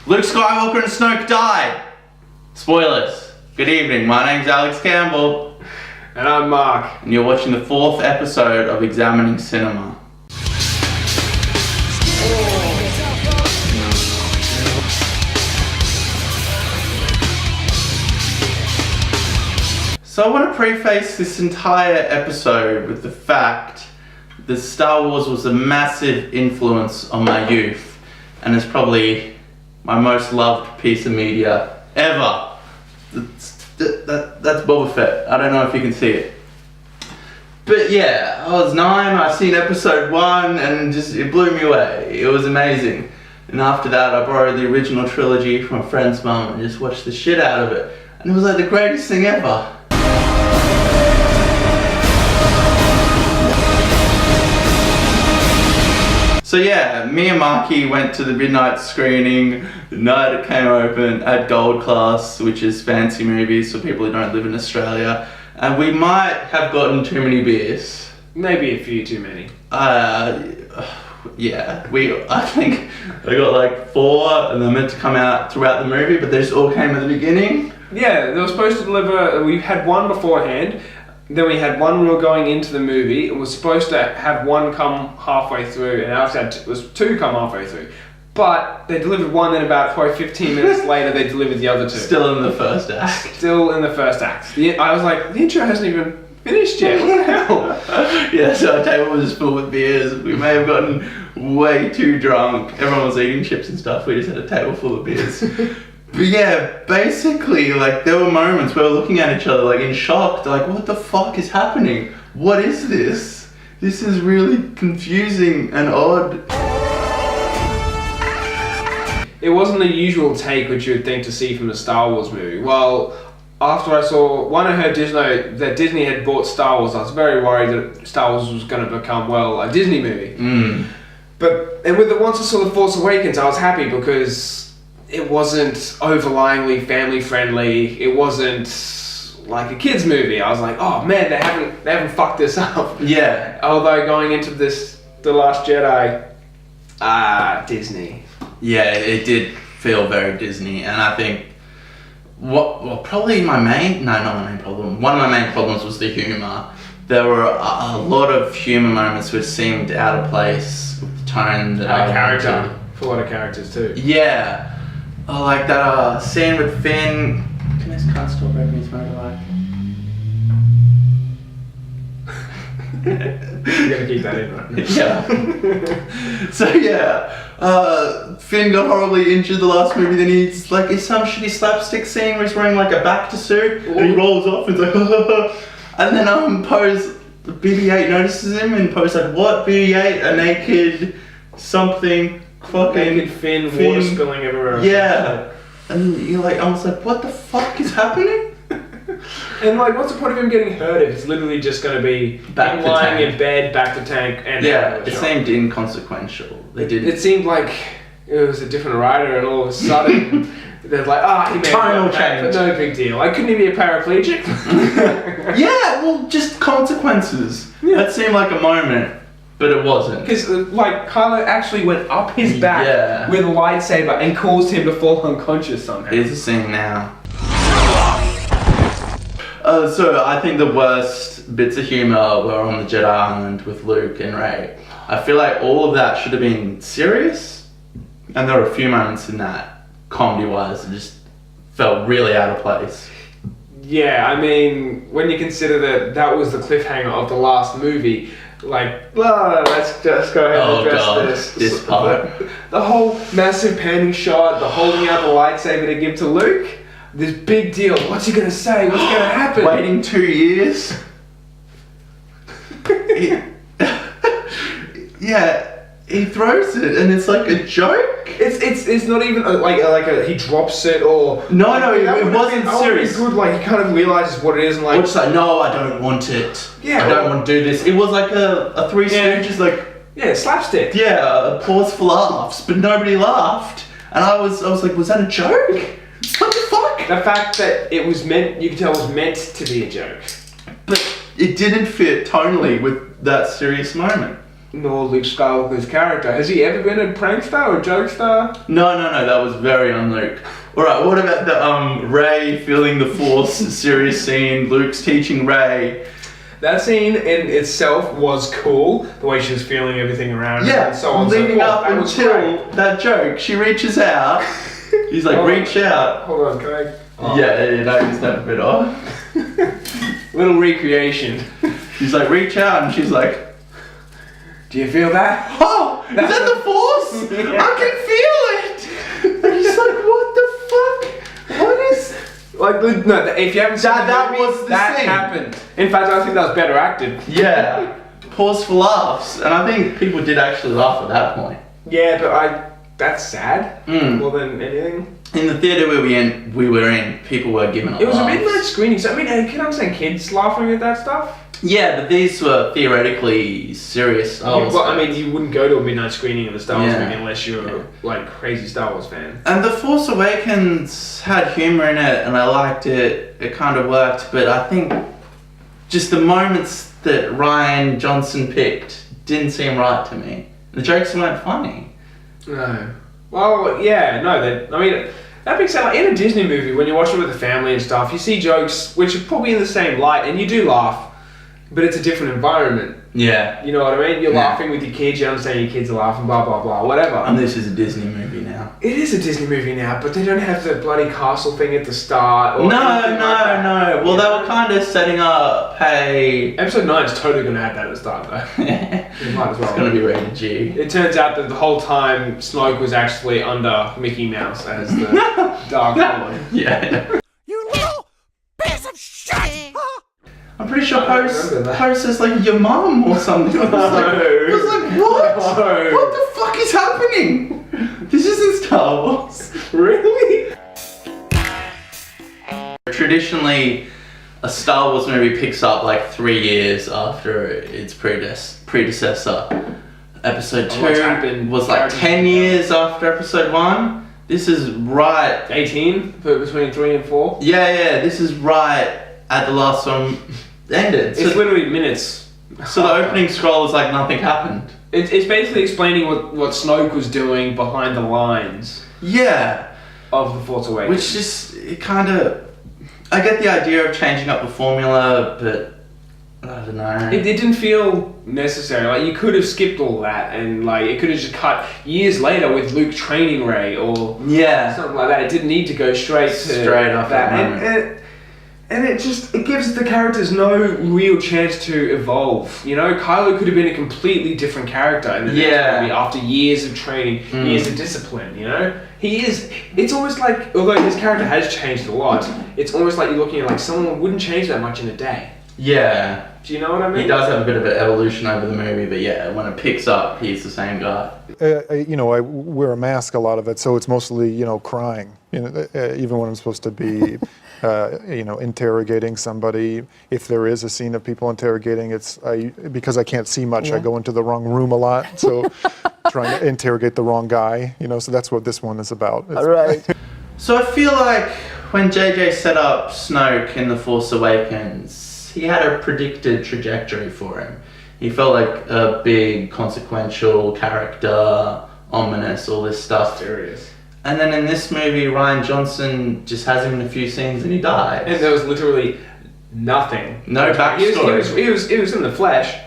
Luke Skywalker and Snoke died. Spoilers. Good evening, my name's Alex Campbell. And I'm Mark. And you're watching the 4th episode of Examining Cinema. So I want to preface this entire episode with the fact that Star Wars was a massive influence on my youth, and it's probably my most loved piece of media ever. That's Boba Fett. I don't know if you can see it. But yeah, I was 9, I seen episode 1 and it blew me away. It was amazing. And after that I borrowed the original trilogy from a friend's mum and just watched the shit out of it. And it was like the greatest thing ever. So yeah, me and Marky went to the midnight screening the night it came open at Gold Class, which is fancy movies for people who don't live in Australia. And we might have gotten too many beers. Maybe a few too many. Yeah, I think I got like 4 and they're meant to come out throughout the movie, but they just all came at the beginning. Yeah, they were supposed to deliver, we had one beforehand, then we had one we were going into the movie, and we're supposed to have one come halfway through, and ours was 2 come halfway through. But they delivered one, then about probably 15 minutes later they delivered the other 2. Still in the first act. Still in the first act. I was like, the intro hasn't even finished yet, what the hell? Yeah, so our table was just filled with beers. We may have gotten way too drunk. Everyone was eating chips and stuff. We just had a table full of beers. But yeah, basically, like, there were moments where we were looking at each other, like, in shock. Like, what the fuck is happening? What is this? This is really confusing and odd. It wasn't the usual take which you would think to see from a Star Wars movie. Well, after I saw, I heard that Disney had bought Star Wars, I was very worried that Star Wars was going to become, well, a Disney movie. And once I saw The Force Awakens, I was happy because it wasn't overlyingly family friendly. It wasn't like a kids movie. I was like, oh man, they haven't fucked this up. Yeah. Although going into The Last Jedi, Disney. Yeah, it did feel very Disney, and I think probably not my main problem. One of my main problems was the humor. There were a lot of humor moments which seemed out of place with the tone that character for a lot of characters too. Yeah. Oh, like that scene with Finn. Can this can't stop breaking his motorbike? You're gonna keep that in, right? Yeah. So yeah, Finn got horribly injured the last movie. Then he's like, it's some shitty slapstick scene where he's wearing like a Bacta suit and he rolls off and it's like, and then Poe's BB-8 notices him and Poe's like, what? BB-8, a naked something. Fucking naked Finn, water spilling everywhere. Yeah. And you're like, I was like, what the fuck is happening? And like, what's the point of him getting hurt if it's literally just going to be back to lying tank. In bed, back to tank, and yeah, it seemed inconsequential. They didn't. It seemed like it was a different writer, and all of a sudden they're like, he made tonal change, but no big deal. Like, couldn't he be a paraplegic? Yeah, well, just consequences. Yeah. That seemed like a moment. But it wasn't. Because, like, Kylo actually went up his back with a lightsaber and caused him to fall unconscious somehow. Here's the scene now. So I think the worst bits of humor were on the Jedi Island with Luke and Rey. I feel like all of that should have been serious. And there were a few moments in that, comedy-wise, that just felt really out of place. Yeah, I mean, when you consider that was the cliffhanger of the last movie, like, let's just go ahead and address this part. The whole massive panning shot, the holding out the lightsaber to give to Luke, this big deal. What's he gonna say? What's gonna happen? Waiting 2 years. He throws it and it's like a joke. It's not even like he drops it or no, it wasn't serious. Good, like he kind of realizes what it is and like. Or just like, no, I don't want it. Yeah, I don't want to do this. It was like a Three Stooges, like slapstick. Yeah, a pause for laughs, but nobody laughed, and I was like, was that a joke? What the fuck? The fact that it was meant, you could tell, it was meant to be a joke, but it didn't fit tonally with that serious moment. nor Luke Skywalker's character. Has he ever been a prankster or jokester? No, that was very on Luke. Alright, what about the Rey feeling the Force serious scene, Luke's teaching Rey? That scene in itself was cool, the way she was feeling everything around her Yeah, and so on leading and so forth. up until that joke, she reaches out, he's like, reach out. Hold on, can I... Oh. Yeah, that is that bit off. Little recreation. He's like, reach out, and she's like, do you feel that? oh, is that the Force? Yeah. I can feel it! And he's like, what the fuck? What is... Like, no, if you haven't seen That the movie, was the that scene. happened. In fact, I think that was better acted. Yeah, pause for laughs, and I think people did actually laugh at that point. Yeah, but that's sad. More than anything. In the theatre we were in, people were giving it It was laughs. a midnight screening, so I mean, I can understand kids laughing at that stuff. Yeah, but these were theoretically serious Star Wars Well, I fans. mean, you wouldn't go to a midnight screening of the Star Wars Yeah. movie unless you're like a crazy Star Wars fan. And The Force Awakens had humour in it, and I liked it. It kind of worked, but I think just the moments that Rian Johnson picked didn't seem right to me. The jokes weren't funny. No. Well, yeah, no. I mean, that being said, like in a Disney movie, when you're watching with the family and stuff, you see jokes which are probably in the same light, and you do laugh, but it's a different environment. Yeah. You know what I mean? You're Yeah. laughing with your kids, you understand your kids are laughing, blah, blah, blah, whatever. And this is a Disney movie now. It is a Disney movie now, but they don't have the bloody castle thing at the start. Or No. anything like that. Well, Yeah. they were kind of setting up, hey... Episode 9 is totally going to have that at the start, though. It might as well. It's going to be rated G. It turns out that the whole time Snoke was actually under Mickey Mouse as the Dark Lord. Yeah. You little piece of shit! I'm pretty sure I don't Post remember that. says like your mum or something. I was like, what? No. What the fuck is happening? This isn't Star Wars. Really? Traditionally, a Star Wars movie picks up like 3 years after its predecessor. Episode And what's 2 happened- was like 10 years after Episode 1. This is right... 18 between 3 and 4. Yeah, this is right at the last one ended. It's literally minutes. So the opening scroll is like nothing happened. It's basically explaining what Snoke was doing behind the lines Yeah. of The Force Awakens. Which just, it kind of... I get the idea of changing up the formula, but... I don't know. It didn't feel necessary. Like, you could have skipped all that and, like, it could have just cut years later with Luke training Rey or Yeah. something like that. It didn't need to go straight Off that moment. And it gives the characters no real chance to evolve. You know, Kylo could have been a completely different character in the next movie after years of training, years of discipline, you know? It's almost like, although his character has changed a lot, it's almost like you're looking at like someone wouldn't change that much in a day. Yeah. Do you know what I mean? He does have a bit of an evolution over the movie, but yeah, when it picks up, he's the same guy. I wear a mask a lot of it, so it's mostly, crying. Even when I'm supposed to be, interrogating somebody. If there is a scene of people interrogating, because I can't see much, I go into the wrong room a lot, so trying to interrogate the wrong guy, so that's what this one is about. All right. So I feel like when JJ set up Snoke in The Force Awakens, he had a predicted trajectory for him. He felt like a big, consequential character, ominous, all this stuff. Serious. And then in this movie, Rian Johnson just has him in a few scenes and he dies. And there was literally nothing. No backstory. He was in the flesh,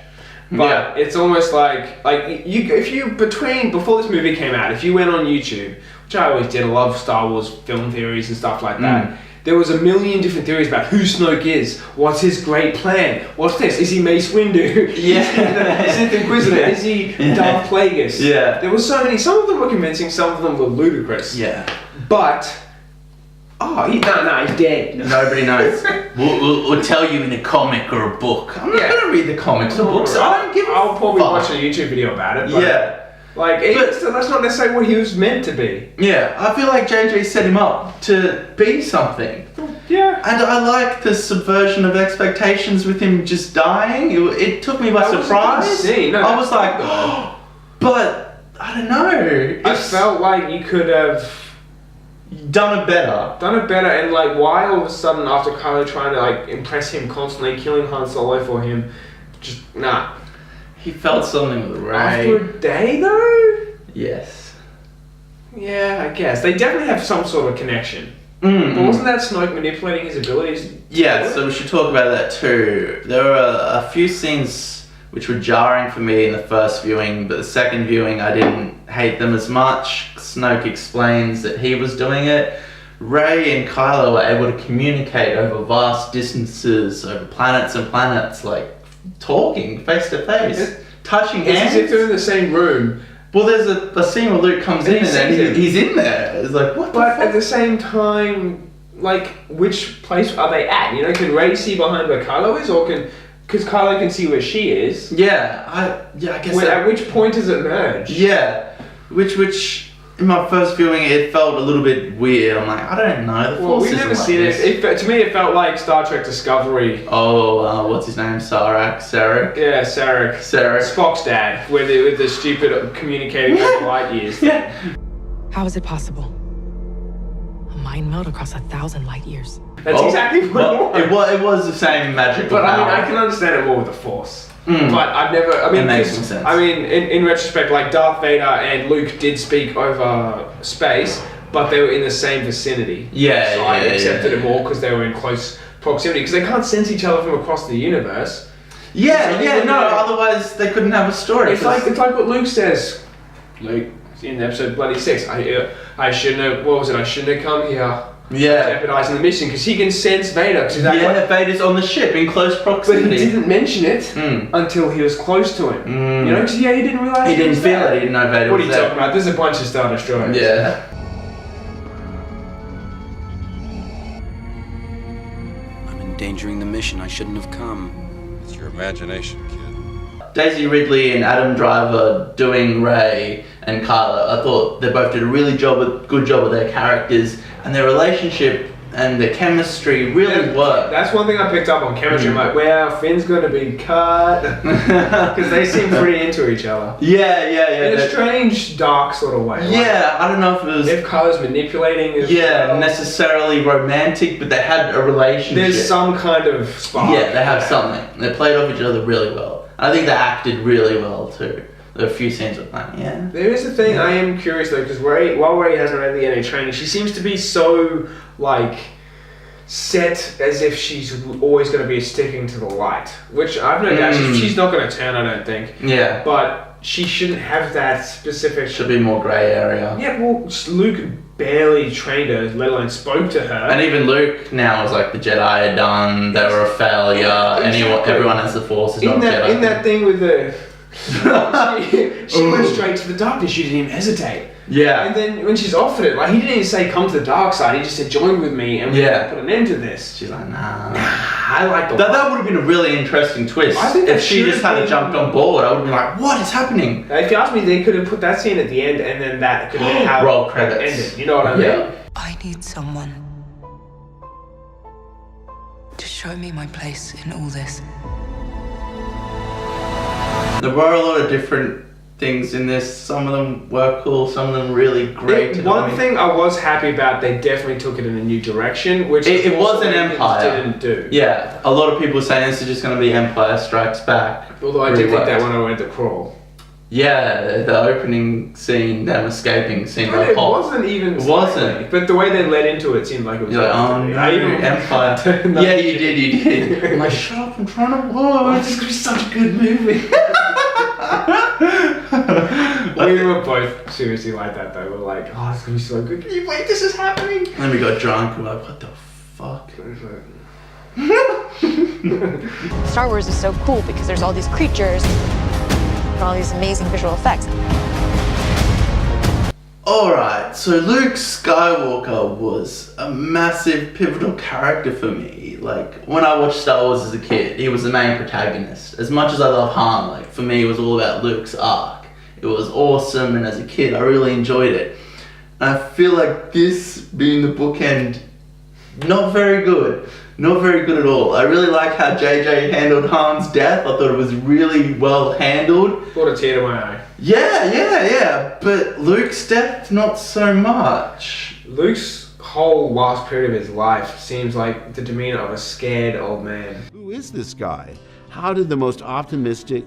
but it's almost like before this movie came out, if you went on YouTube, which I always did, I love Star Wars film theories and stuff like that. There was a million different theories about who Snoke is, what's his great plan, what's this, is he Mace Windu, Yeah. is he the Sith Inquisitor, is he Darth Plagueis? Yeah. There were so many, some of them were convincing, some of them were ludicrous. Yeah. But, he's dead. Nobody knows. We'll tell you in a comic or a book. I'm not gonna read the comics or books. I don't give a I'll probably fuck. watch a YouTube video about it. But that's not necessarily what he was meant to be. Yeah, I feel like JJ set him up to be something. Yeah. And I like the subversion of expectations with him just dying. It took me by That was a surprise. good scene. No, I was like, that's but I don't know. I felt like you could have done it better. And like, why all of a sudden after Kylo trying to like impress him constantly, killing Han Solo for him, just nah. He felt something with Rey. After a day, though? Yes. Yeah, I guess. They definitely have some sort of connection. But wasn't that Snoke manipulating his abilities? Yeah, so we should talk about that too. There were a few scenes which were jarring for me in the first viewing, but the second viewing I didn't hate them as much. Snoke explains that he was doing it. Rey and Kylo were able to communicate over vast distances, over planets and planets, like talking face to face, touching It's hands. as if they're in the same room. Well, there's a scene where Luke comes And in he and sees him. he's in there. It's like, what the But fuck? at the same time, like, which place are they at? You know, can Rey see behind where Kylo is, or because Kylo can see where she is? Yeah, I guess At which point does it merge? Yeah, which in my first viewing it felt a little bit weird. I'm like, I don't know. The Well, Force we've isn't never like seen this. it. To me, it felt like Star Trek Discovery. Oh, what's his name? Sarek. Yeah, Sarek. Spock's dad, with the stupid communicating over light years. Yeah. How is it possible? A mind meld across 1,000 light years. That's exactly what it was. It was the same magical But I mean, power. I can understand it more with the Force. But I've never. I mean, It makes 'cause, some sense. I mean, in retrospect, like Darth Vader and Luke did speak over space, but they were in the same vicinity. Yeah, so I yeah, accepted yeah. it more because they were in close proximity. Because they can't sense each other from across the universe. Yeah, So yeah, they no, wouldn't- otherwise they couldn't have a story. It's like what Luke says. Luke in episode bloody 6. I shouldn't have. What was it? I shouldn't have come here. yeah. Jeopardizing the mission because he can sense Vader. Cause he's like, Yeah, Vader's on the ship in close but proximity. he didn't mention it until he was close to him. You know, because he didn't realize He didn't was feel there. it, he didn't know Vader What are was you there. talking about? There's a bunch of Star Destroyers. Yeah. I'm endangering the mission. I shouldn't have come. It's your imagination, kid. Daisy Ridley and Adam Driver doing Rey and Kylo, I thought they both did a really good job with their characters, and their relationship and their chemistry really worked. That's one thing I picked up on chemistry. I'm like, wow, Finn's going to be cut. Because they seem pretty into each other. Yeah. In a that- strange, dark sort of way. Like, yeah, I don't know if it was if Kylo's manipulating as well. necessarily romantic, but they had a relationship. There's some kind of spark. Yeah, they have something. They played off each other really well. I think they acted really well too. There are a few scenes with that, yeah. There is a thing I am curious though, because while Rey hasn't really any training, she seems to be so like set as if she's always going to be sticking to the light, which I've no doubt she's not going to turn. I don't think. Yeah. But she shouldn't have that specific. Should be more grey area. Yeah, well, Luke barely trained her, let alone spoke to her. And even Luke now is like the Jedi are done, they were a failure, Exactly. everyone has the Force is not in that Jedi. in that thing with the. she went straight to the darkness. She didn't even hesitate. Yeah. And then when she's offered it, like he didn't even say come to the dark side. He just said join with me and we're gonna put an end to this. She's like, nah. I like the That would have been a really interesting twist. I think if that she should just have had been- jumped on board, I would have been like, what is happening? If you ask me, they could have put that scene at the end, and then that could have been how Roll it credits. ended. You know what I mean? Yeah. I need someone to show me my place in all this. There were a lot of different things in this. Some of them were cool, some of them really great. One thing I was happy about, they definitely took it in a new direction, which It the Force was an Awakens Empire. didn't do. Yeah, a lot of people saying this is just going to be Empire Strikes Back. Although I Really did think that worked. when I went to crawl. Yeah, the opening scene, them escaping, seemed Well, like it hot. wasn't even. It wasn't. slightly, but the way they led into it seemed like it was. You're like, going oh to be. no, I even Empire. No. Yeah, you did. I'm like, shut up, I'm trying to watch. This is gonna be such a good movie. We were both seriously like that though. We're like, oh, it's gonna be so good. Can you believe this is happening? And then we got drunk, we're like, what the fuck? Star Wars is so cool because there's all these creatures and all these amazing visual effects. Alright, so Luke Skywalker was a massive pivotal character for me. Like, when I watched Star Wars as a kid, he was the main protagonist. As much as I love Han, like, for me it was all about Luke's arc. It was awesome, and as a kid I really enjoyed it. And I feel like this being the bookend, not very good. Not very good at all. I really like how JJ handled Han's death. I thought it was really well handled. Brought a tear to my eye. Yeah. But Luke's death, not so much. Luke's whole last period of his life seems like the demeanor of a scared old man. Who is this guy? How did the most optimistic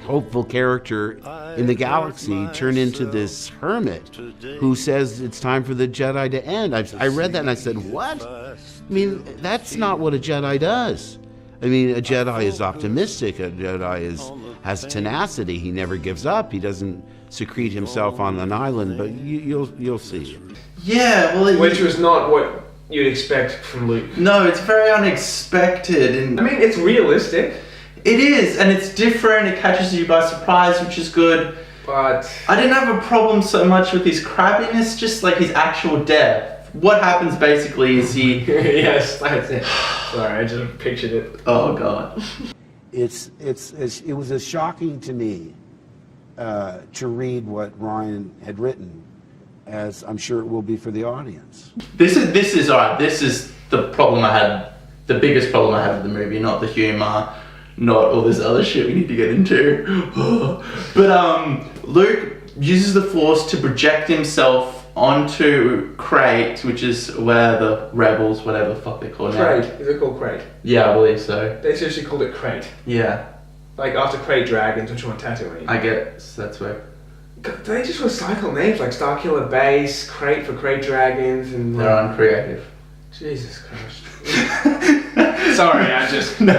hopeful character in the galaxy turn into this hermit who says it's time for the Jedi to end. I read that and I said, what? I mean, that's not what a Jedi does. I mean, a Jedi is optimistic. A Jedi has tenacity. He never gives up. He doesn't secrete himself on an island. But you'll see. Yeah, well, which was not what you'd expect from Luke. No, it's very unexpected, and I mean, it's realistic. It is, and it's different. It catches you by surprise, which is good. But I didn't have a problem so much with his crabbiness, just like his actual death. What happens basically is he... Yes, that's it. Sorry, I just pictured it. Oh, God. It was shocking to me to read what Ryan had written, as I'm sure it will be for the audience. This is alright. This is the problem I had, the biggest problem I had with the movie, not the humor, not all this other shit we need to get into. But Luke uses the Force to project himself onto Crate, which is where the rebels, whatever the fuck they call it now. Crate. Is it called Crate? Yeah, I believe so. They seriously called it Crate. Yeah. Like after Crate Dragons, which one Tatooine. I guess that's where. They just recycle names like Starkiller Base, Crate for Crate Dragons, and they're uncreative. Jesus Christ. Sorry, I just... No.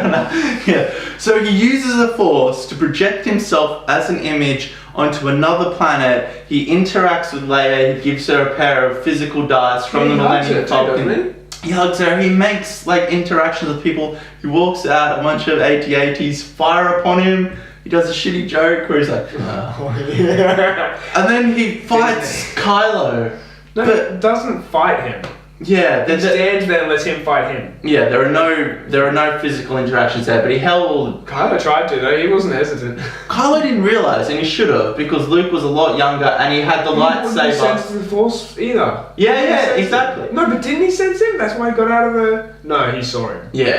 Yeah. So he uses the Force to project himself as an image onto another planet. He interacts with Leia. He gives her a pair of physical dice from the Millennium Falcon. He hugs her. He makes like interactions with people. He walks out. A bunch of AT-ATs fire upon him. He does a shitty joke where he's like, oh, yeah. And then he fights Kylo. No, but he doesn't fight him. Yeah, he stands there and lets him fight him. Yeah, there are no physical interactions there, but he held... Kylo tried to though, he wasn't hesitant. Kylo didn't realise, and he should have, because Luke was a lot younger and he had the lightsaber. He wouldn't sense the Force either. Yeah, exactly. No, but didn't he sense him? That's why he got out of the... No, he saw him. Yeah.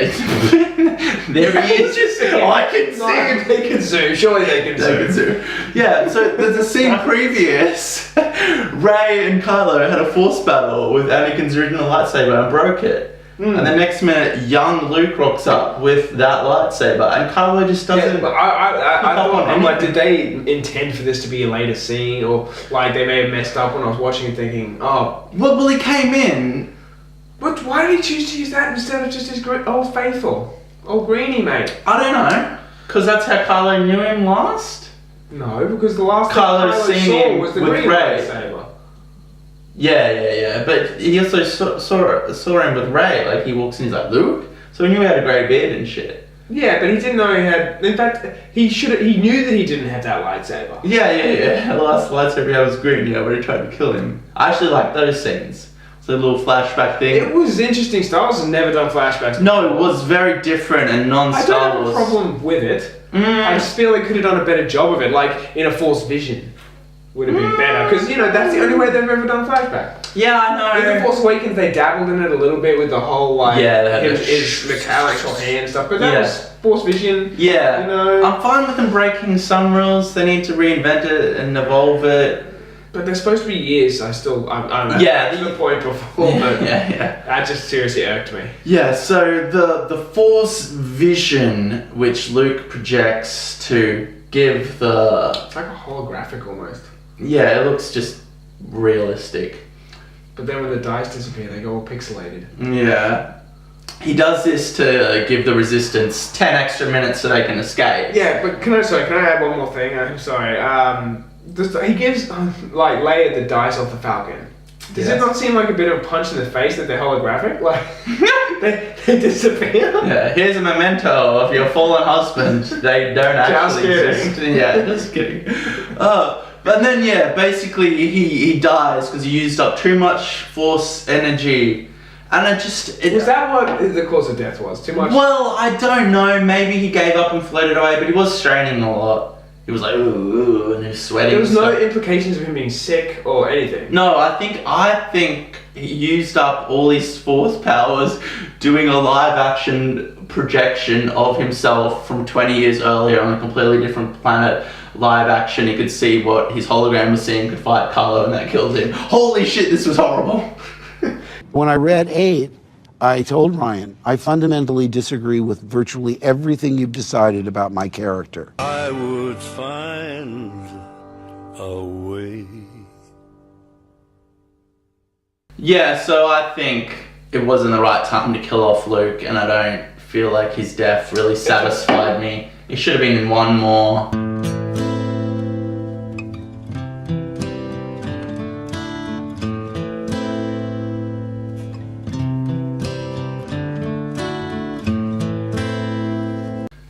There he is. Oh, I can see him. They can zoom, surely they can zoom. Yeah, so there's a scene previous. Rey and Kylo had a Force battle with Anakin's original lightsaber and broke it. And the next minute, young Luke rocks up with that lightsaber, and Kylo just doesn't. Yeah, I thought, I'm like, did they intend for this to be a later scene, or like they may have messed up when I was watching it, thinking, oh, well, he came in. But why did he choose to use that instead of just his old faithful, old greenie mate? I don't know, because that's how Kylo knew him last. No, because the last Kylo thing Kylo saw was the green lightsaber. Yeah, but he also saw him with Rey. Like, he walks in, he's like, Luke? So he knew he had a grey beard and shit. Yeah, but he didn't know he had... In fact, he knew that he didn't have that lightsaber. Yeah. The last lightsaber he had was green, when he tried to kill him. I actually like those scenes. It's a little flashback thing. It was interesting. Star Wars has never done flashbacks. No, it was very different and non-Star Wars. I don't have a problem with it. I just feel they could have done a better job of it, like in a Force Vision. Would have been better, because that's the only way they've ever done flashback. Yeah, I know. In The Force Awakens, they dabbled in it a little bit with the whole his mechanical hand and stuff, but that was Force Vision. Yeah, I'm fine with them breaking some rules. They need to reinvent it and evolve it. But they're supposed to be years. I'm to the point before. That just seriously irked me. Yeah, so the Force vision which Luke projects to give the... It's like a holographic almost. Yeah, it looks just realistic. But then when the dice disappear, they go all pixelated. Yeah. He does this to give the Resistance 10 extra minutes so they can escape. Yeah, but can I add one more thing? I'm sorry. He gives like Leia the dice off the Falcon. Does it not seem like a bit of a punch in the face that they're holographic? Like they disappear? Yeah, here's a memento of your fallen husband. They don't actually exist. Yeah, just kidding. And then basically he dies because he used up too much Force energy. And was that what the cause of death was? Too much? Well, I don't know. Maybe he gave up and floated away, but he was straining a lot. He was like, ooh, and he was sweating. There was no implications of him being sick or anything. No, I think he used up all his Force powers doing a live action projection of himself from 20 years earlier on a completely different planet. Live action, he could see what his hologram was seeing, could fight Kylo, and that killed him. Holy shit, this was horrible. When I read 8, I told Ryan, I fundamentally disagree with virtually everything you've decided about my character. I would find a way. Yeah, so I think it wasn't the right time to kill off Luke, and I don't feel like his death really satisfied me. It should have been in one more.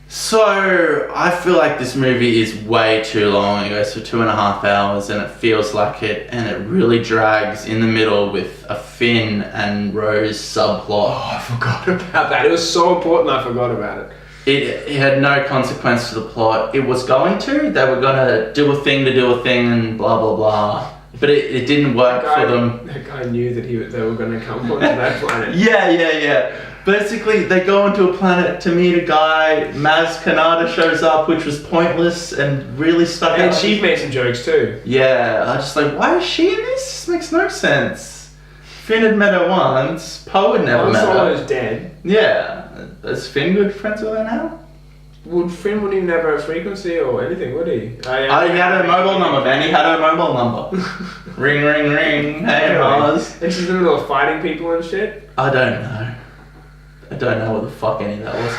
So, I feel like this movie is way too long. It goes for 2.5 hours and it feels like it, and it really drags in the middle with a Finn and Rose subplot. Oh, I forgot about that. It was so important I forgot about it. It had no consequence to the plot. It was going to. They were going to do a thing and blah, blah, blah. But it didn't work for them. That guy knew that they were going to come onto that planet. Yeah. Basically, they go onto a planet to meet a guy. Maz Kanata shows up, which was pointless and really stuck out. And she made some jokes too. Yeah, I was just like, why is she in this? This makes no sense. Finn had met her once. Poe had never met her. Solo's dead. Yeah. Is Finn good friends with her now? Finn wouldn't even have her frequency or anything, would he? He had her mobile number, man. He had her mobile number. Ring, ring, ring. Hey, Mars. And she's in the middle of fighting people and shit? I don't know what the fuck any of that was.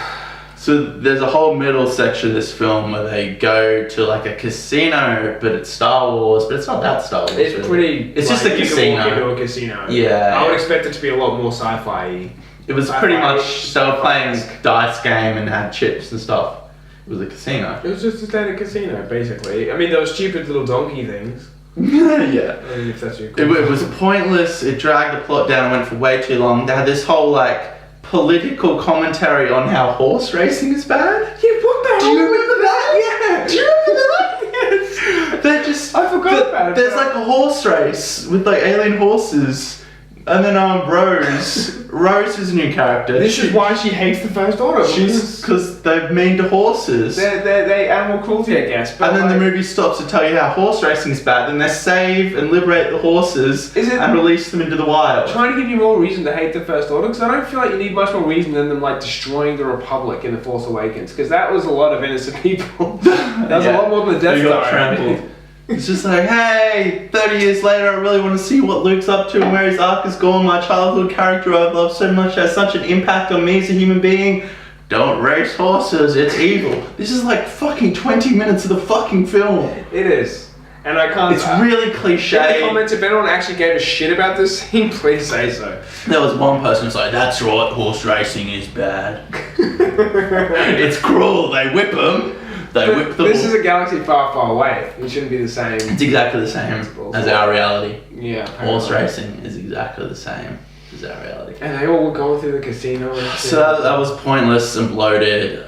So there's a whole middle section of this film where they go to like a casino, but it's Star Wars, but it's not that Star Wars. It's really. pretty... It's just a you casino. Can walk into a casino. Yeah. I would expect it to be a lot more sci-fi. It was pretty much, they were playing dice game and had chips and stuff. It was a casino. It was just a standard casino, basically. I mean, those stupid little donkey things. Yeah. I mean, if that's your It was pointless, it dragged the plot down and went for way too long. They had this whole like political commentary on how horse racing is bad. Yeah, what the hell? Do you remember that? Yeah. Do you remember that? Yes. They're just... I forgot about it. There's like a horse race with like alien horses. And then Rose is a new character. This is why she hates the First Order. Because they're mean to horses. They're animal cruelty, I guess. But and then the movie stops to tell you how horse racing is bad. Then they save and liberate the horses and release them into the wild. Trying to give you more reason to hate the First Order, because I don't feel like you need much more reason than them like destroying the Republic in The Force Awakens, because that was a lot of innocent people. That was a lot more than the Death Star. Got trampled. It's just like, hey, 30 years later, I really want to see what Luke's up to and where his arc has gone. My childhood character I've loved so much has such an impact on me as a human being. Don't race horses, it's evil. This is like fucking 20 minutes of the fucking film. It is. And I can't... It's really cliche. In the comments, if anyone actually gave a shit about this scene, please say so. There was one person who's like, that's right, horse racing is bad. It's cruel, they whip them. This is a galaxy far, far away. It shouldn't be the same. It's exactly the same as our reality. Yeah. Horse racing is exactly the same as our reality. And they all were going through the casino and shit. So that was pointless and bloated.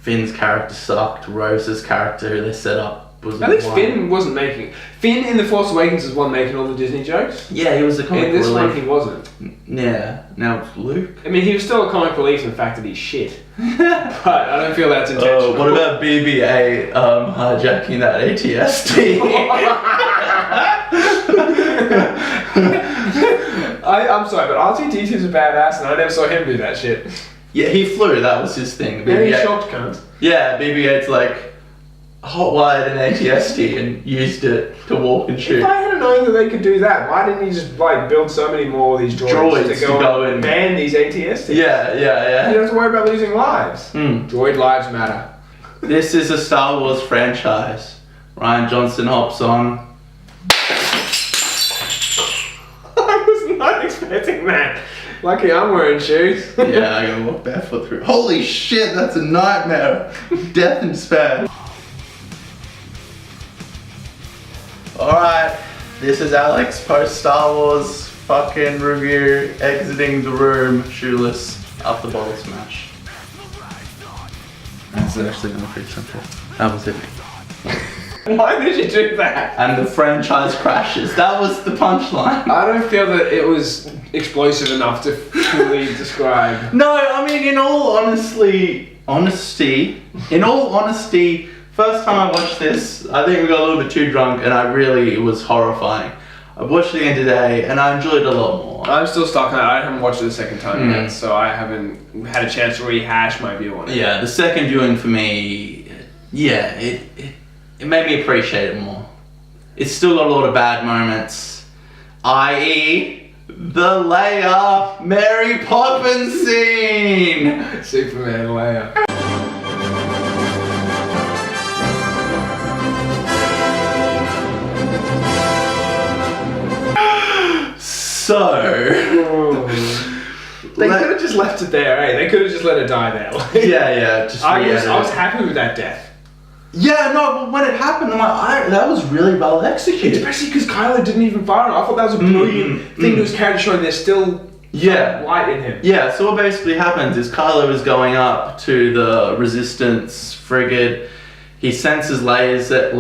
Finn's character sucked. Rose's character, who they set up, was at least Finn wasn't making... Finn in The Force Awakens is one making all the Disney jokes. Yeah, he was a comic relief. In this one, he wasn't. Yeah. Now it's Luke. I mean, he was still a comic relief in the fact that he's shit. But I don't feel that's intentional. What about BB-8 hijacking that ATST? I'm sorry, but R2-D2's a badass and I never saw him do that shit. Yeah, he flew. That was his thing. Yeah, he shocked cunt. Yeah, BB-8's like hot-wired an ATST and used it to walk and shoot. If I had known that they could do that, why didn't he just like build so many more of these droids to go and ban these ATSTs? Yeah. You don't have to worry about losing lives. Droid lives matter. This is a Star Wars franchise. Rian Johnson hops on. I was not expecting that. Lucky I'm wearing shoes. Yeah, I gotta walk barefoot through. Holy shit, that's a nightmare. Death and despair. Alright, this is Alex post Star Wars fucking review, exiting the room shoeless after bottle smash. That's actually gonna fix something. That was it. Why did you do that? And the franchise crashes. That was the punchline. I don't feel that it was explosive enough to fully describe. No, I mean, in all honesty, first time I watched this, I think we got a little bit too drunk and it was horrifying. I watched it again today, and I enjoyed it a lot more. I'm still stuck on it. I haven't watched it the second time yet, so I haven't had a chance to rehash my view on it. Yeah, the second viewing for me, it made me appreciate it more. It's still got a lot of bad moments, i.e. the Leia Mary Poppins scene. Superman Leia. So, they could have just left it there, eh? They could have just let her die there. Like, just I was happy with that death. Yeah, no, but when it happened, I'm like, that was really well executed. Especially because Kylo didn't even fire. I thought that was a brilliant thing to his character, showing there's still light in him. Yeah, so what basically happens is Kylo is going up to the Resistance frigate. He senses Leia's there.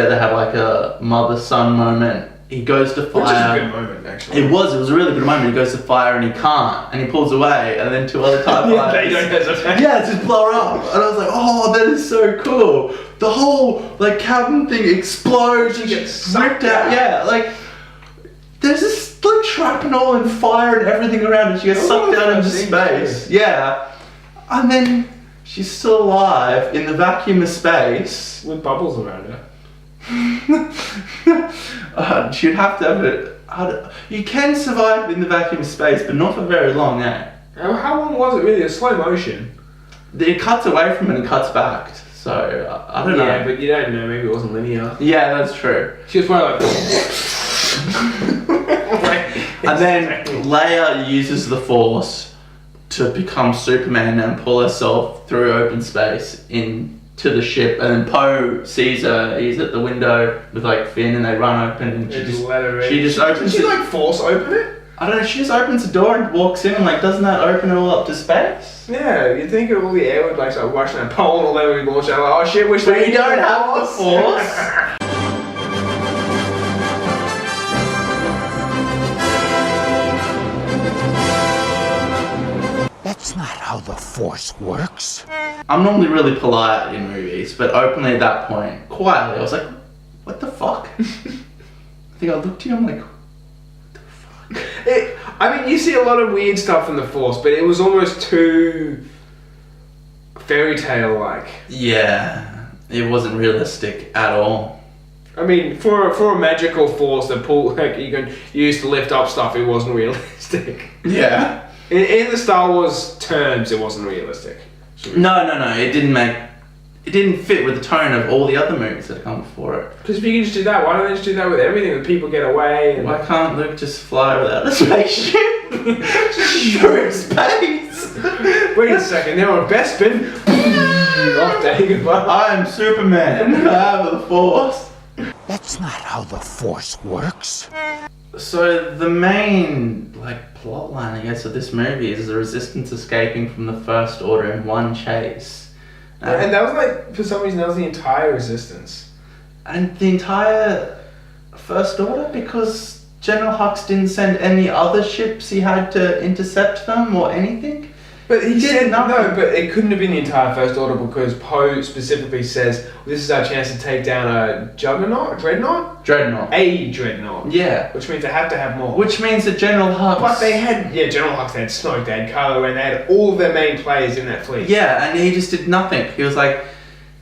They have like a mother-son moment. He goes to fire. Which is a good moment, actually. It was a really good moment. He goes to fire and he can't. And he pulls away, and then 2 other TIE fighters. They don't hesitate. Yeah, it's just blow up. And I was like, oh, that is so cool. The whole, like, cabin thing explodes and gets ripped out. Yeah, like, there's this, like, shrapnel and fire and everything around her. She gets sucked out into space. Yeah. And then she's still alive in the vacuum of space. With bubbles around her. You'd have to have it. You can survive in the vacuum of space, but not for very long, eh? How long was it really? It's slow motion. It cuts away from it and cuts back. So, I don't know. Yeah, but you don't know. Maybe it wasn't linear. Yeah, that's true. She was probably like... And then Leia uses the Force to become Superman and pull herself through open space into the ship, and then Poe sees her. He's at the window with like Finn, and they run open, and she just opens. Did she like force open it? I don't know. She just opens the door and walks in, and like, doesn't that open it all up to space? Yeah, you'd think all the air would like start rushing that pole and all that would launch out. Like, oh shit, but you don't have the Force. That's not how the Force works. I'm normally really polite in movies, but openly at that point, quietly, I was like, what the fuck? I think I looked at you, I'm like, what the fuck? I mean, you see a lot of weird stuff in the Force, but it was almost too fairy tale like. Yeah, it wasn't realistic at all. I mean, for a magical force that you can use to lift up stuff, it wasn't realistic. Yeah. In the Star Wars terms, it wasn't realistic. No. It didn't fit with the tone of all the other movies that come before it. Because if you can just do that, why don't they just do that with everything? That people get away. And... Why can't Luke just fly without a spaceship? You're in space. Wait a second, they're on Bespin. Off Dagobah. I'm Superman. I have the Force. That's not how the Force works. So the main plot line, I guess, of this movie is the Resistance escaping from the First Order in one chase. And that was for some reason, that was the entire Resistance. And the entire First Order, because General Hux didn't send any other ships he had to intercept them or anything? But he said no, but it couldn't have been the entire First Order because Poe specifically says, this is our chance to take down a Dreadnought? A Dreadnought. Yeah. Which means they have to have more. Which means that General Hux... But they had... Yeah, General Hux, they had Snoke, they had Kylo Ren, they had all of their main players in that fleet. Yeah, and he just did nothing. He was like,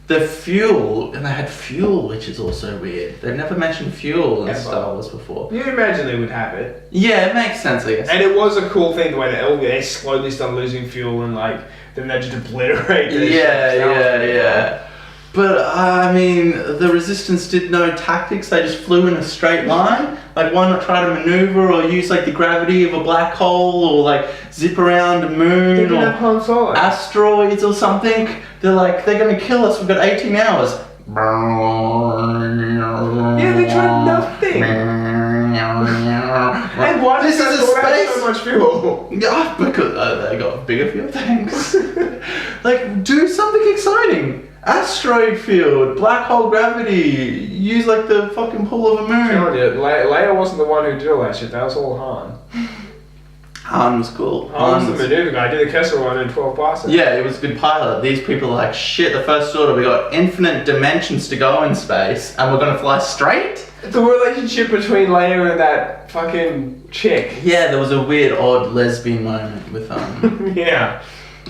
the fuel, and they had fuel, which is also weird. They've never mentioned fuel in Star Wars before. You imagine they would have it. Yeah, it makes sense, I guess. And it was a cool thing, the way that they slowly start losing fuel and then they just obliterate their ships. Yeah. But, I mean, the Resistance did no tactics, they just flew in a straight line. Like, why not try to maneuver or use, the gravity of a black hole or, zip around a moon or asteroids or something? They're they're gonna kill us, we've got 18 hours. Yeah, they tried nothing. And why this is a space so much fuel? Yeah, because they got bigger fuel tanks. Do something exciting. Asteroid field, black hole gravity, use the fucking pull of a moon. Leia wasn't the one who did all that shit, that was all Han. Han was cool. Han was the maneuver guy, did the Kessel Run in 12 passes. Yeah, he was a good pilot. These people are shit, the First Order, we got infinite dimensions to go in space, and we're gonna fly straight? The relationship between Leia and that fucking chick. Yeah, there was a weird, odd lesbian moment with Yeah.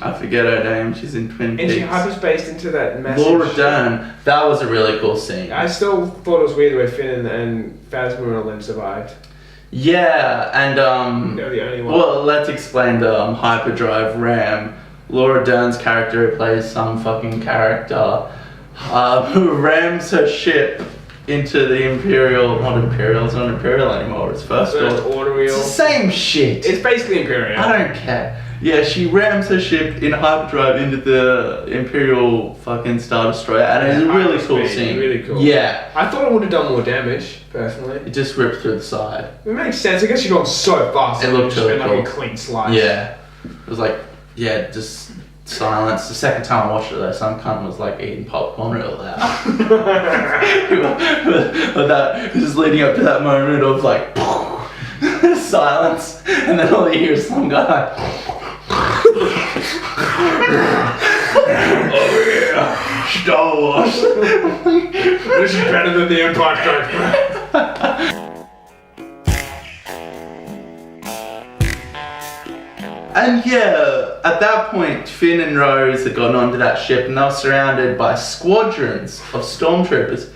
I forget her name. She's in Twin Peaks. And she hyperspaced into that massive Laura ship. Dern. That was a really cool scene. I still thought it was weird the way Finn and Phasma and all them survived. Yeah, and They're the only one. well, let's explain the hyperdrive RAM. Laura Dern's character who plays some fucking character who rams her ship into the Imperial, not Imperial, it's not Imperial anymore, it's First Order. It's the same shit. It's basically Imperial. I don't care. Yeah, she rams her ship in hyperdrive into the Imperial fucking Star Destroyer, and it's a really cool scene. Really cool. Yeah. I thought it would have done more damage, personally. It just ripped through the side. It makes sense. I guess you're going so fast. It looked really cool. Like a clean slice. Yeah. It was like, yeah, just silence. The second time I watched it though, some cunt was like eating popcorn real loud. But that was just leading up to that moment of like silence, and then all you hear is some guy. Oh yeah, Star Wars. This is better than the Empire Strikes Back. And yeah, at that point, Finn and Rose had gone onto that ship and they were surrounded by squadrons of stormtroopers.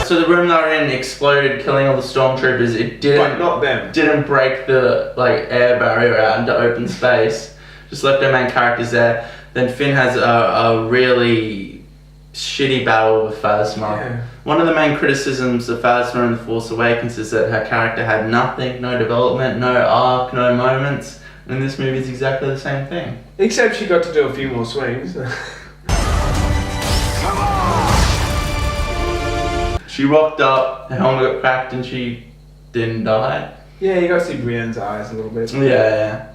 So the room they were in exploded, killing all the stormtroopers. It didn't, But not them. didn't break the like air barrier out into open space. Just left our main characters there. Then Finn has a really shitty battle with Phasma. Yeah. One of the main criticisms of Phasma in The Force Awakens is that her character had nothing, no development, no arc, no moments. And this movie is exactly the same thing. Except she got to do a few more swings. She rocked up, her helmet got cracked, and she didn't die. Yeah, you got to see Brienne's eyes a little bit. Yeah.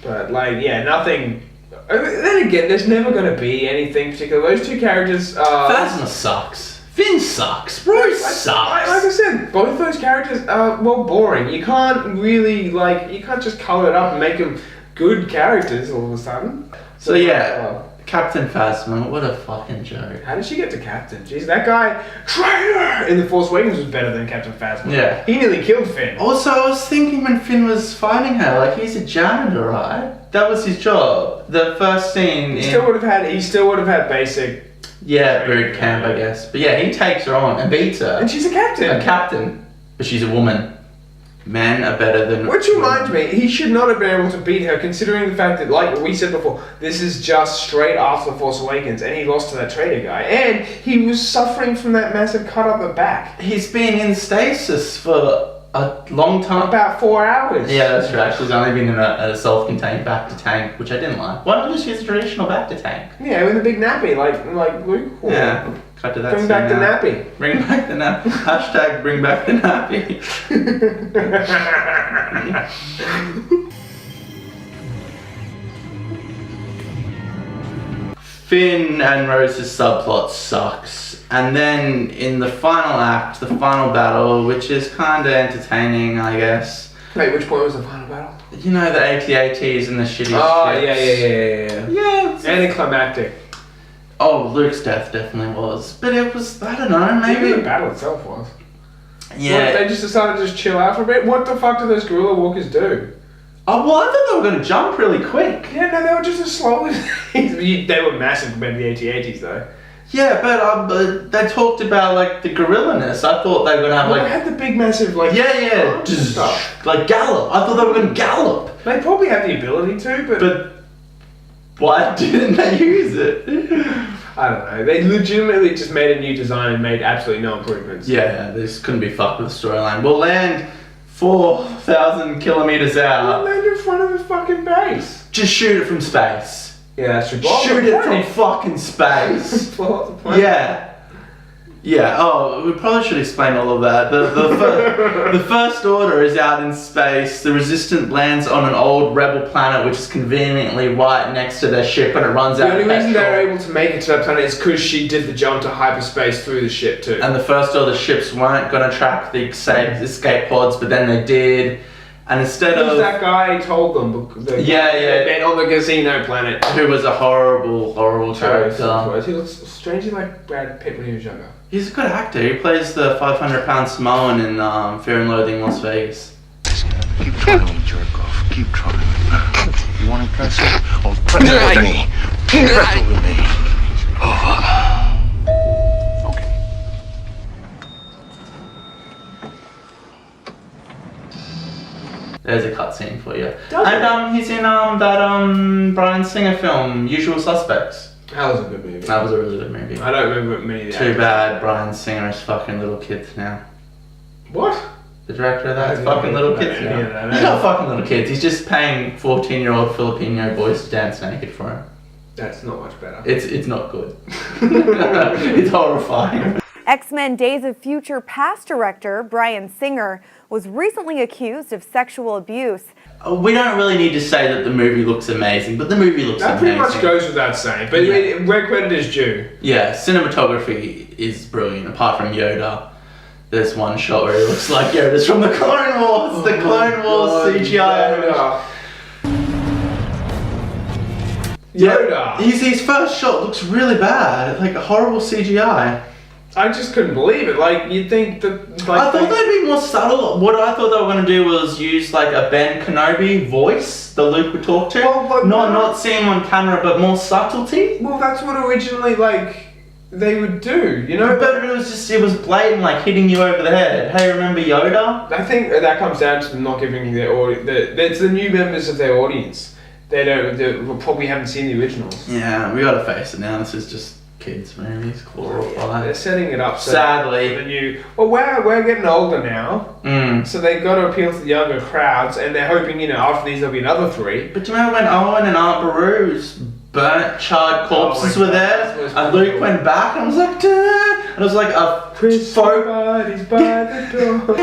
But like, yeah, nothing. Then again, there's never going to be anything particular. Those two characters are. Phasma sucks. Finn sucks. Rose sucks. Like I said, both those characters are well boring. You can't really you can't just color it up and make them good characters all of a sudden. So yeah, Captain Phasma, what a fucking joke. How did she get to Captain? Jeez, that guy, traitor, in The Force Awakens was better than Captain Phasma. Yeah. He nearly killed Finn. Also, I was thinking when Finn was fighting her, like he's a janitor, right? That was his job. The first scene. He still would have had basic. Yeah, boot camp, I guess. But yeah, he takes her on and beats her. And she's a captain. A captain, but she's a woman. Men are better than. Which reminds me, he should not have been able to beat her, considering the fact that, like we said before, this is just straight after The Force Awakens, and he lost to that traitor guy, and he was suffering from that massive cut up the back. He's been in stasis for a long time. About 4 hours. Yeah, that's right. She's only been in a self-contained back to tank, which I didn't like. Why not just use a traditional back to tank? Yeah, with a big nappy, like Luke. Yeah. Cut to that. Bring back the nappy. Bring back the nappy. Hashtag bring back the nappy. Finn and Rose's subplot sucks. And then in the final act, the final battle, which is kind of entertaining, I guess. Wait, which point was the final battle? You know, the AT-ATs and the shitty Oh, ships. yeah. Yeah. Anticlimactic. Oh, Luke's death definitely was. But it was, I don't know, maybe... Even the battle itself was. Yeah. What, they just decided to just chill out for a bit? What the fuck do those guerrilla walkers do? Oh, well, I thought they were going to jump really quick. Yeah, no, they were just as slow as... They were massive compared to the AT-ATs, though. Yeah, but they talked about, like, the gorilla-ness. I thought they were going to have, Well, like... they had the big, massive, like... Yeah. Just stuff. Like, gallop. I thought they were going to gallop. They probably have the ability to, But why didn't they use it? I don't know. They legitimately just made a new design and made absolutely no improvements. Yeah, this couldn't be fucked with the storyline. We'll land 4,000 kilometers out. Land in front of the fucking base. Just shoot it from space. Yeah, that's true. Shoot it from fucking space. Yeah. Oh, we probably should explain all of that. The First Order is out in space. The Resistance lands on an old rebel planet, which is conveniently right next to their ship, and it runs out. The only of reason petrol. they were able to make it to that planet is because she did the jump to hyperspace through the ship too. And the First Order ships weren't going to track the escape pods, but then they did. And instead of that guy told them, they met on the casino planet. Who was a horrible character. He looks strangely like Brad Pitt when he was younger. He's a good actor. He plays the 500-pound Samoan in Fear and Loathing Las Vegas. Keep trying, jerk off. Keep trying. You want to press it? Oh, press it with me. Press it with me. Okay. There's a cutscene for you. And he's in that Bryan Singer film, Usual Suspects. That was a good movie. That was a really good movie. I don't remember many of the Too actors. bad Bryan Singer is fucking little kids now. What? The director of that is I fucking didn't little know kids any now. of that, He's eh? not fucking little kids. He's just paying 14-year-old Filipino boys to dance naked for him. That's not much better. It's not good. It's horrifying. X-Men Days of Future Past director Bryan Singer was recently accused of sexual abuse. We don't really need to say that the movie looks amazing, but the movie looks That amazing. pretty much goes without saying, but where credit is due. Yeah, cinematography is brilliant, apart from Yoda. There's one shot where he looks like Yoda's from the Clone Wars, the Clone Wars CGI. Yoda. His first shot looks really bad, like a horrible CGI. I just couldn't believe it. Like, you'd think that... Like, I thought they'd be more subtle. What I thought they were going to do was use like a Ben Kenobi voice that Luke would talk to. Not see him on camera, but more subtlety. Well, that's what originally, like, they would do, you know? But it was blatant, like hitting you over the head. Hey, remember Yoda? I think that comes down to them not giving their audience... It's the new members of their audience. They probably haven't seen the originals. Yeah, we gotta face it now. This is just kids' movies, glorified. They're setting it up so sadly. the new. Well, we're getting older now, so they've got to appeal to the younger crowds, and they're hoping after these there'll be another 3. But do you remember when Owen and Aunt Beru's burnt, charred corpses were there, and Luke went back, and I was like, duh! And it was like a Chris body's by the door.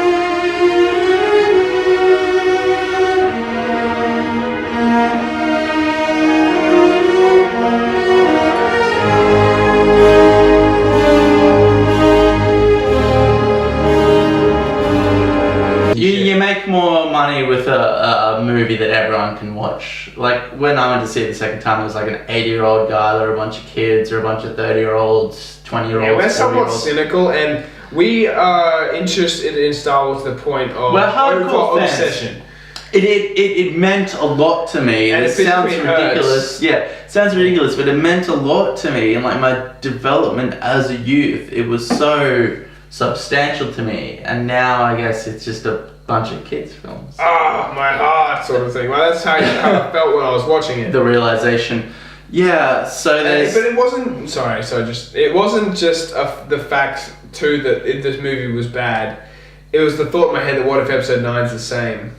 You make more money with a movie that everyone can watch. Like when I went to see it the second time, it was like an 80-year-old guy, there were a bunch of kids, or a bunch of 30-year-olds, 20-year-olds. Yeah, we're somewhat 40-year-olds. cynical, and we are interested in Star Wars to the point of We're hardcore fans. obsession. It meant a lot to me, and it sounds ridiculous. Yeah, it sounds ridiculous, but it meant a lot to me, and like my development as a youth, it was so substantial to me. And now I guess it's just a bunch of kids' films. Ah, my heart, sort of thing. Well, that's how I felt when I was watching it. The realization. Yeah, so there's... But it wasn't. Sorry, it wasn't just the fact too that this movie was bad. It was the thought in my head that what if Episode 9's the same?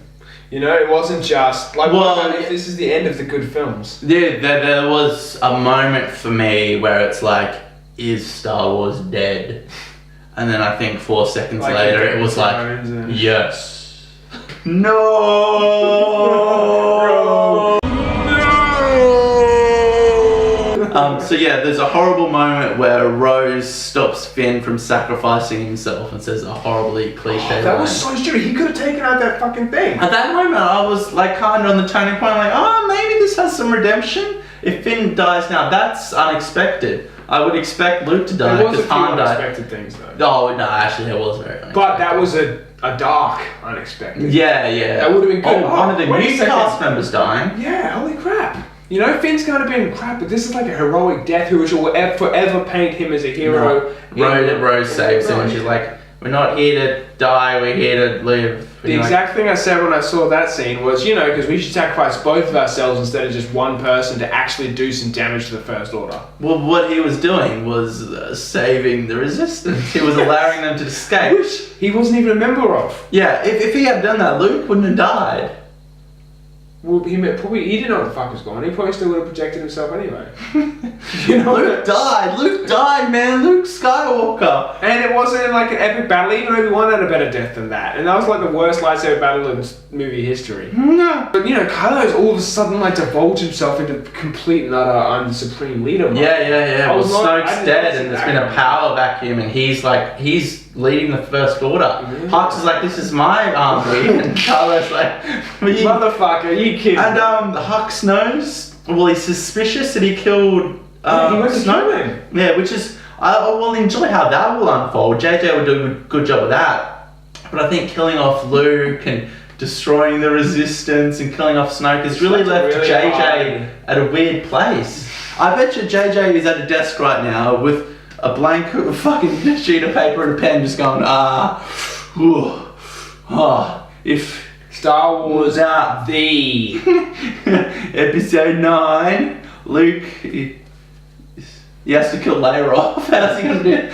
You know, it wasn't just like, well, if this is the end of the good films. Yeah, there was a moment for me where it's like, is Star Wars dead? And then I think 4 seconds later it was like, yes. No! So yeah, there's a horrible moment where Rose stops Finn from sacrificing himself and says a horribly cliche that line. was so stupid. He could have taken out that fucking thing. At that moment, I was like kind of on the turning point, like, oh, maybe this has some redemption. If Finn dies now, that's unexpected. I would expect Luke to die because Han died. Unexpected things though. Oh no, actually, there was very unexpected. But that was a dark unexpected. Yeah. That would have been good. Oh, one of the new cast members dying. Yeah, holy crap. You know, Finn's going to be in crap, but this is like a heroic death who will forever paint him as a hero. Rose saves him, and she's like, we're not here to die, we're here to live. The exact thing I said when I saw that scene was, you know, because we should sacrifice both of ourselves instead of just one person to actually do some damage to the First Order. Well, what he was doing was saving the Resistance. He was allowing them to escape. Which he wasn't even a member of. Yeah, if he had done that, Luke wouldn't have died. Well, he didn't know what the fuck was going on. He probably still would have projected himself anyway. You know, Luke died, man. Luke Skywalker. And it wasn't like an epic battle. Even Obi-Wan had a better death than that. And that was like the worst lightsaber battle in movie history. No. But you know, Kylo's all of a sudden like divulged himself into complete and utter I'm the supreme leader mode. Yeah. Well, Snoke's dead and there's been a power vacuum and he's leading the First Order. Yeah. Hux is like, this is my army, and Kylo's like, motherfucker, you kidding? And Hux knows. Well, he's suspicious that he killed he went to kill him. Yeah, which is I will enjoy how that will unfold. JJ will do a good job of that. But I think killing off Luke and destroying the Resistance and killing off Snoke has really left really JJ hard. at a weird place. I bet you JJ is at a desk right now with a blank fucking sheet of paper and a pen just going, if Star Wars the Episode 9, Luke, he has to kill Leia off. How's he gonna do it?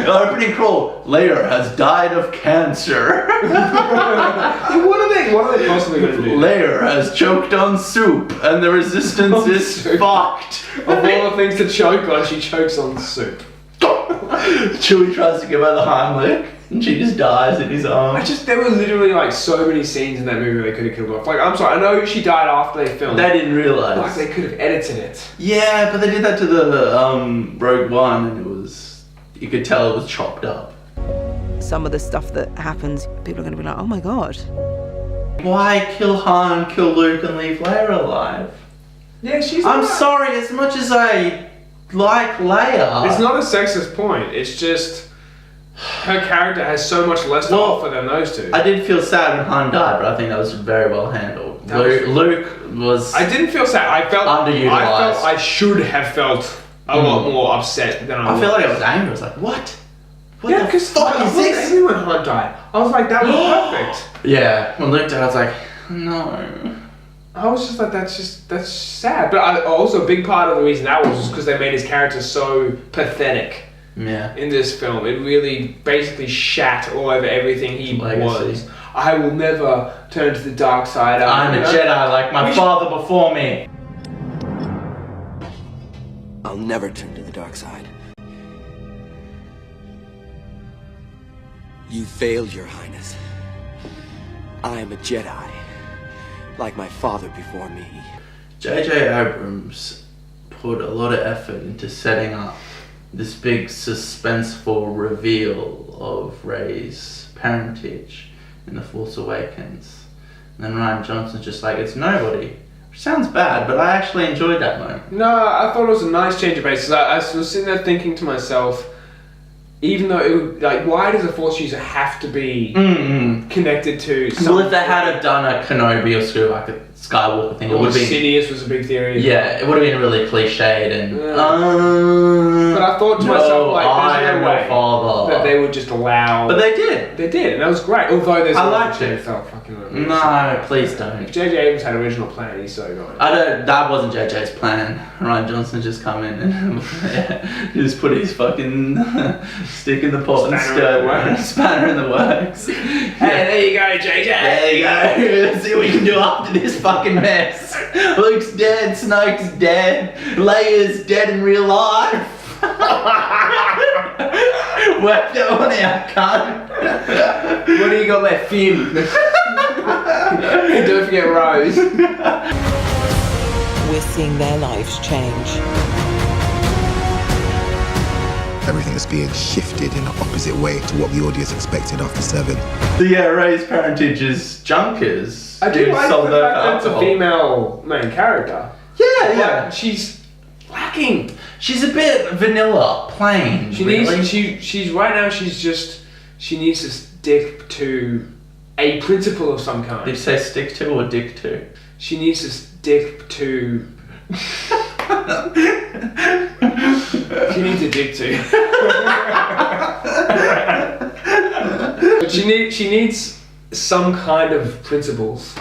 Opening crawl, Leia has died of cancer. What are they possibly going to do? Leia has choked on soup and the Resistance is fucked. Of all the things to choke on, she chokes on soup. Chewie tries to give her the Heimlich and she just dies in his arms. There were literally like so many scenes in that movie they could have killed off. Like, I'm sorry, I know she died after they filmed. They didn't realise. Like, they could have edited it. Yeah, but they did that to the Rogue One and it was, you could tell it was chopped up. Some of the stuff that happens, people are going to be like, oh my god. Why kill Han, kill Luke and leave Leia alive? Yeah, I'm sorry, as much as I like Leia. It's not a sexist point, it's just her character has so much less to offer than those two. I did feel sad when Han died, but I think that was very well handled. Luke was. I didn't feel sad. I felt underutilized. I felt I should have felt a lot more upset than I was. I feel like I was angry. I was like, what? What yeah, the fuck is this? Angry when Han died. I was like, that was perfect. Yeah, when Luke died, I was like, no. I was just like, that's sad. But also a big part of the reason that was because they made his character so pathetic. Yeah. In this film, it really basically shat all over everything he was. I will never turn to the dark side. I'm a Jedi like my father before me. I'll never turn to the dark side. You failed, Your Highness. I am a Jedi, like my father before me. J.J. Abrams put a lot of effort into setting up this big suspenseful reveal of Rey's parentage in The Force Awakens. And then Rian Johnson's just like, it's nobody. Which sounds bad, but I actually enjoyed that moment. No, I thought it was a nice change of pace. I was sitting there thinking to myself, even though it would, like, why does a Force user have to be connected to something? Well, if they had done a Kenobi or Skywalker thing, it would have been... Sidious was a big theory. Yeah, it would have been really cliched and... but I thought to myself, like, there's no way father. that they would just allow... But they did. They did, and that was great. Although there's... I liked it. Felt fucking no, please don't. If J.J. Abrams had original plan, he's so good. That wasn't JJ's plan. Rian Johnson just come in and just put his fucking stick in the pot and spanner in the works. Hey, there you go, JJ. There you go. Let's see what we can do after this fucking mess. Luke's dead, Snoke's dead, Leia's dead in real life. Work that one out, cunt. What do you got left, Finn? Don't forget Rose. We're seeing their lives change. Everything is being shifted in the opposite way to what the audience expected after 7. So yeah, Rey's parentage is junkers. I do like the fact that it's a female main character. Yeah. She's lacking. She's a bit vanilla, plain. She needs. She's right now. She needs to stick to a principle of some kind. Did you say stick to or dick to? She needs to stick to. She needs a dick to. But she needs some kind of principles.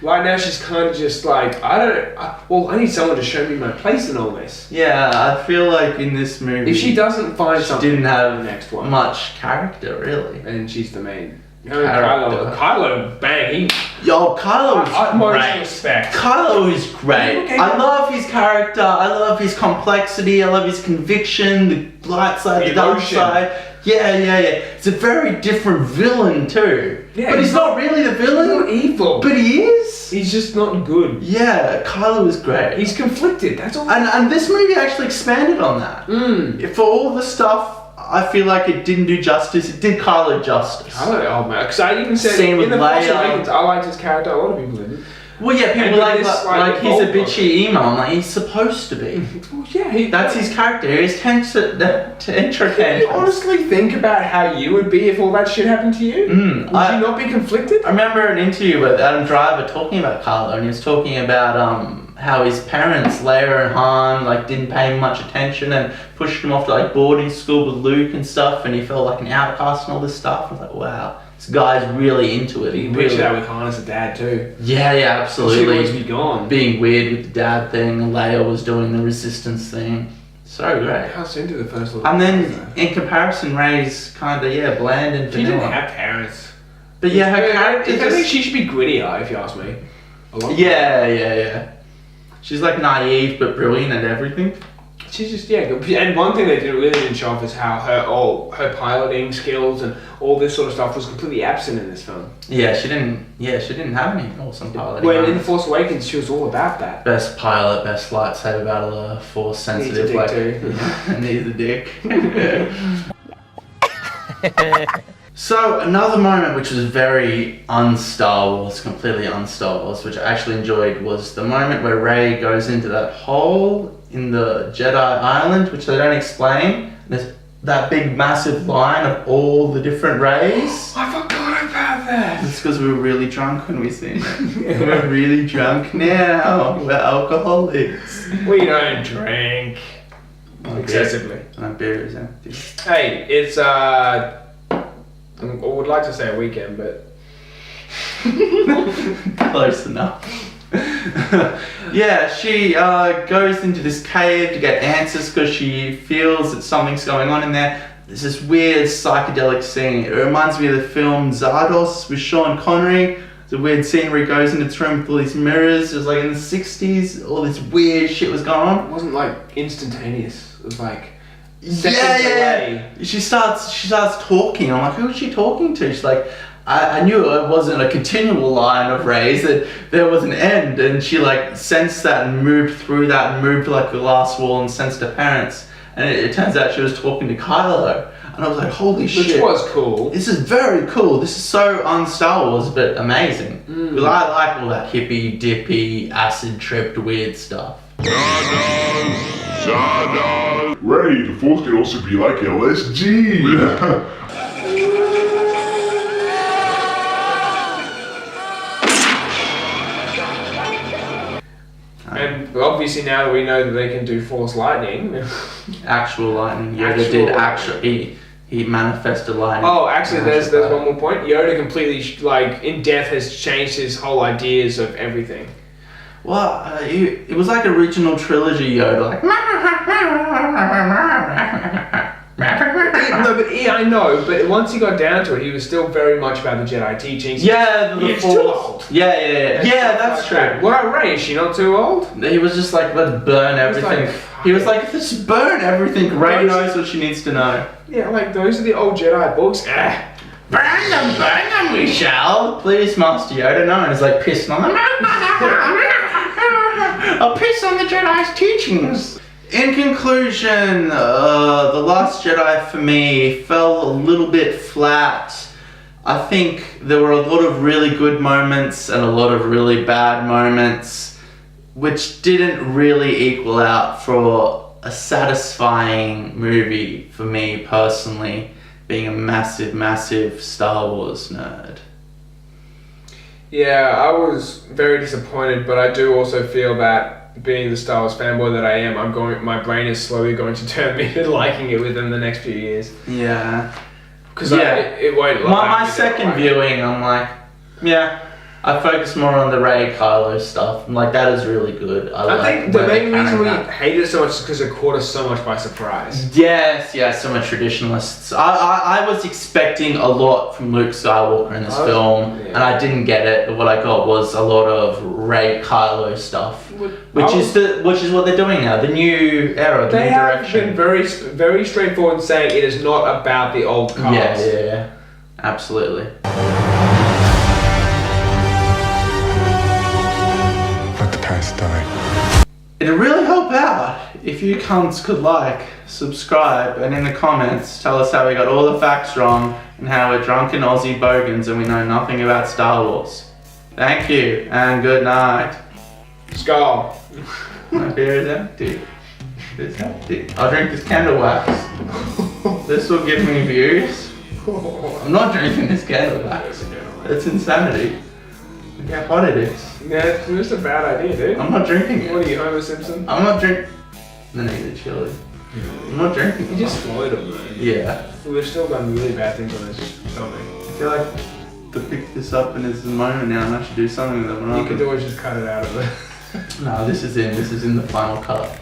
Right now she's kind of just like, I need someone to show me my place in all this. Yeah, I feel like in this movie... If she doesn't find something... didn't have the next one. much character, really. And she's the main... Kylo, bang. Kylo is great. Respect. Kylo is great. Okay. I love his character. I love his complexity. I love his conviction. The light side, the dark side. Yeah. It's a very different villain too. Yeah, but he's not really the villain. He's not evil. But he is. He's just not good. Yeah, Kylo is great. He's conflicted. That's all. And this movie actually expanded on that. For all the stuff. I feel like it didn't do justice. It did Kylo justice. Oh man, because I even said Same in with the Force Leia. Awakens, I liked his character. A lot of people didn't. Well, yeah, people And like, this, like he's a evolved. bitchy emo. I'm like, he's supposed to be. Well, yeah, That's his character. He's tends to Can you honestly think about how you would be if all that shit happened to you? Would you not be conflicted? I remember an interview with Adam Driver talking about Kylo, and he was talking about how his parents, Leia and Han, like didn't pay him much attention and pushed him off to like boarding school with Luke and stuff, and he felt like an outcast and all this stuff. I was like, wow, this guy's really into it. You can picture that with Han as a dad too. Yeah, absolutely. She wants to be gone. Being weird with the dad thing, Leia was doing the resistance thing. So great. How soon did the first look? And then in comparison, Rey's kind of bland and She vanilla. didn't have parents. But yeah, her character I think just... she should be grittier, if you ask me. A lot. Yeah. She's like naive but brilliant at everything. She's just and one thing they really didn't show off is how her piloting skills and all this sort of stuff was completely absent in this film. Yeah, she didn't have any awesome piloting. When in The Force Awakens, she was all about that. Best pilot, best lightsaber battler, force sensitive. Needs a dick too. Needs a dick. So another moment which was very un-Star Wars, completely un-Star Wars, which I actually enjoyed, was the moment where Rey goes into that hole in the Jedi Island, which they don't explain. There's that big massive line of all the different Reys. I forgot about that. It's because we were really drunk when we seen it. We're really drunk now. We're alcoholics. We don't drink excessively. My beer is empty. Hey, it's I would like to say a weekend, but close enough. Yeah, she goes into this cave to get answers because she feels that something's going on in there. There's this weird psychedelic scene. It reminds me of the film Zardos with Sean Connery. It's a weird scene where he goes into this room with all these mirrors. It was like in the 60s, all this weird shit was going on. It wasn't like instantaneous. It was like yeah. She starts talking. I'm like, who is she talking to? She's like, I knew it wasn't a continual line of Reys, that there was an end, and she like sensed that and moved through that and moved to like the last wall and sensed her parents. And it turns out she was talking to Kylo. And I was like, holy shit. Which was cool. This is very cool. This is so un-Star Wars, but amazing. Because I like all that hippy, dippy, acid-tripped weird stuff. Rey, the Force can also be like LSG. And obviously now that we know that they can do Force lightning. Actual lightning. Yoda he manifested lightning. Oh, actually, there's one more point. Yoda completely, like, in death has changed his whole ideas of everything. Well, it was like original trilogy Yoda, like... No, but I know, but once he got down to it, he was still very much about the Jedi teachings. Yeah, the He's too old. Yeah, that's true. What about Rey? Is she not too old? He was just like, let's burn everything. He was like, let's just burn everything. Rey knows what she needs to know. Yeah, like, those are the old Jedi books. Burn them, we shall. Please, Master Yoda. No one is like pissing on them. I'll piss on the Jedi's teachings. In conclusion, The Last Jedi for me fell a little bit flat. I think there were a lot of really good moments and a lot of really bad moments, which didn't really equal out for a satisfying movie for me personally, being a massive, massive Star Wars nerd. Yeah, I was very disappointed, but I do also feel that being the Star Wars fanboy that I am, my brain is slowly going to turn me to liking it within the next few years. Yeah. Because it won't. My second viewing, I'm like, yeah, I focus more on the Rey Kylo stuff. I'm like, that is really good. I think the main reason we hated it so much is because it caught us so much by surprise. Yes, so much traditionalists. I was expecting a lot from Luke Skywalker in this film, and I didn't get it. What I got was a lot of Rey Kylo stuff, which is what they're doing now. The new era, the new direction. They have been very, very straightforward in saying it is not about the old cast. Yeah, absolutely. It'd really help out if you cunts could like, subscribe, and in the comments tell us how we got all the facts wrong and how we're drunken Aussie bogans and we know nothing about Star Wars. Thank you, and good night. Skull. My beer is empty. It's empty. I'll drink this candle wax. This will give me views. I'm not drinking this candle wax. It's insanity. Look how hot it is. Yeah, it's just a bad idea, dude. I'm not drinking it. What are you, Homer Simpson? I'm not drinking. Then eat the chili. I'm not drinking it. You just swallowed them, though. Yeah. We've still done really bad things on this filming. I feel like to pick this up and it's the moment now and I should do something with it. You could always just cut it out of it. No, this is in the final cut.